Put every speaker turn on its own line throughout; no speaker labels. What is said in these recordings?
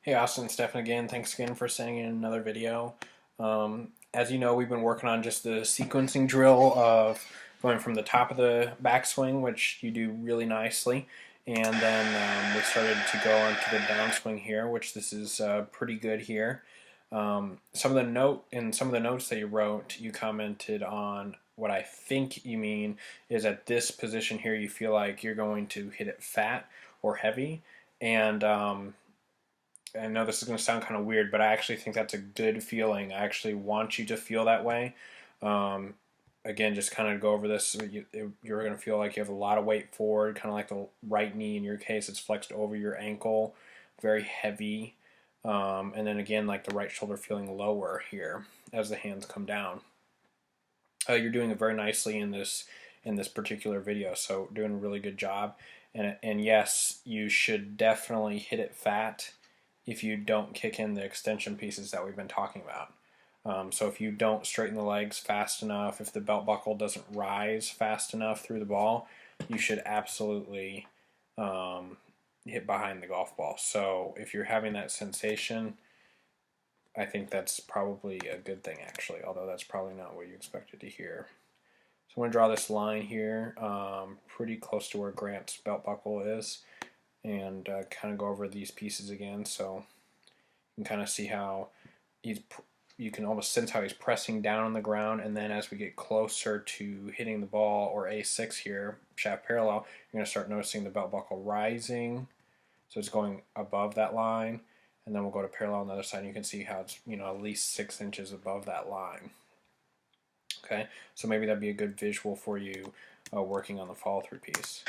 Hey Austin, Stefan again. Thanks again for sending in another video. As you know, we've been working on just the sequencing drill of going from the top of the backswing, which you do really nicely, and then we started to go onto the downswing here, which this is pretty good here. Some of the notes that you wrote, you commented on what I think you mean is at this position here, you feel like you're going to hit it fat or heavy, and I know this is going to sound kind of weird, but I actually think that's a good feeling. I actually want you to feel that way. Um, Again, just kind of go over this. You're going to feel like you have a lot of weight forward, kind of like the right knee in your case. It's flexed over your ankle, very heavy. And then again, like the right shoulder feeling lower here as the hands come down. You're doing it very nicely in this particular video, so doing a really good job. And yes, you should definitely hit it fat if you don't kick in the extension pieces that we've been talking about. So if you don't straighten the legs fast enough, if the belt buckle doesn't rise fast enough through the ball, you should absolutely hit behind the golf ball. So if you're having that sensation, I think that's probably a good thing actually, although that's probably not what you expected to hear. So I'm going to draw this line here pretty close to where Grant's belt buckle is, and kind of go over these pieces again, so you can kind of see how you can almost sense how he's pressing down on the ground, and then as we get closer to hitting the ball, or A6 here, shaft parallel, you're going to start noticing the belt buckle rising, so it's going above that line, and then we'll go to parallel on the other side, and you can see how it's at least 6 inches above that line. Okay, so maybe that'd be a good visual for you working on the follow-through piece.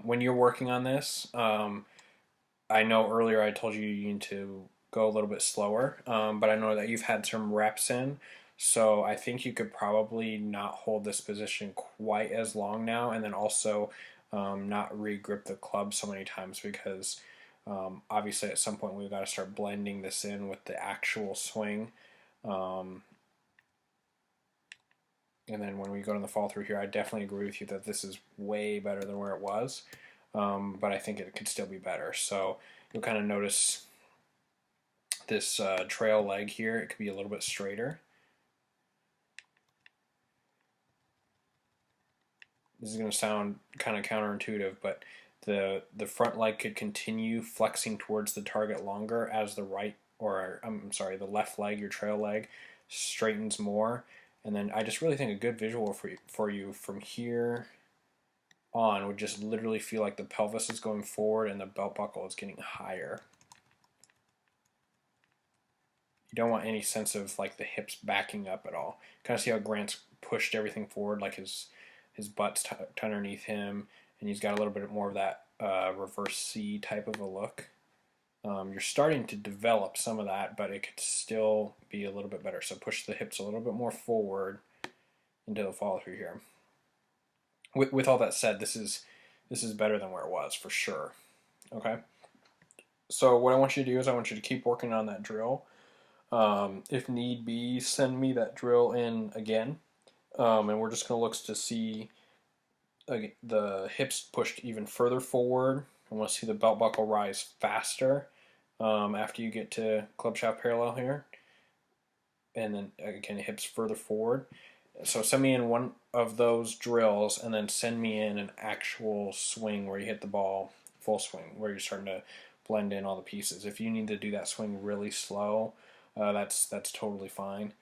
When you're working on this, I know earlier I told you you need to go a little bit slower, but I know that you've had some reps in, so I think you could probably not hold this position quite as long now, and then also not re-grip the club so many times, because obviously at some point we've got to start blending this in with the actual swing. And then when we go to the fall through here, I definitely agree with you that this is way better than where it was, but I think it could still be better. So you'll kind of notice this trail leg here. It could be a little bit straighter. This is going to sound kind of counterintuitive, but the front leg could continue flexing towards the target longer as the the left leg, your trail leg, straightens more. And then I just really think a good visual for you from here on would just literally feel like the pelvis is going forward and the belt buckle is getting higher. You don't want any sense of like the hips backing up at all. Kind of see how Grant's pushed everything forward, like his butt's tucked underneath him, and he's got a little bit more of that reverse C type of a look. You're starting to develop some of that, but it could still be a little bit better. So push the hips a little bit more forward into the follow through here. With all that said, this is better than where it was for sure. Okay. So what I want you to do is I want you to keep working on that drill. If need be, send me that drill in again, and we're just going to look to see the hips pushed even further forward. I want to see the belt buckle rise faster after you get to club shaft parallel here, and then again hips further forward. So send me in one of those drills, and then send me in an actual swing where you hit the ball full swing, where you're starting to blend in all the pieces. If you need to do that swing really slow, that's totally fine.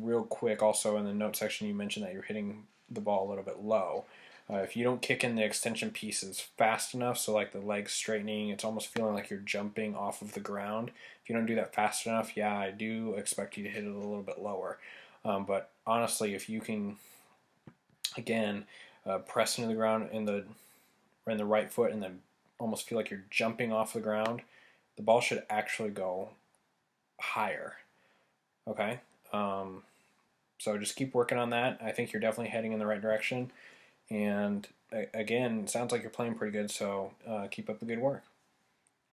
Real quick, also in the note section, you mentioned that you're hitting the ball a little bit low. If you don't kick in the extension pieces fast enough, so like the legs straightening, it's almost feeling like you're jumping off of the ground. If you don't do that fast enough, yeah, I do expect you to hit it a little bit lower. But honestly, if you can, again, press into the ground in the right foot and then almost feel like you're jumping off the ground, the ball should actually go higher. Okay? So just keep working on that. I think you're definitely heading in the right direction. And again, it sounds like you're playing pretty good, so keep up the good work.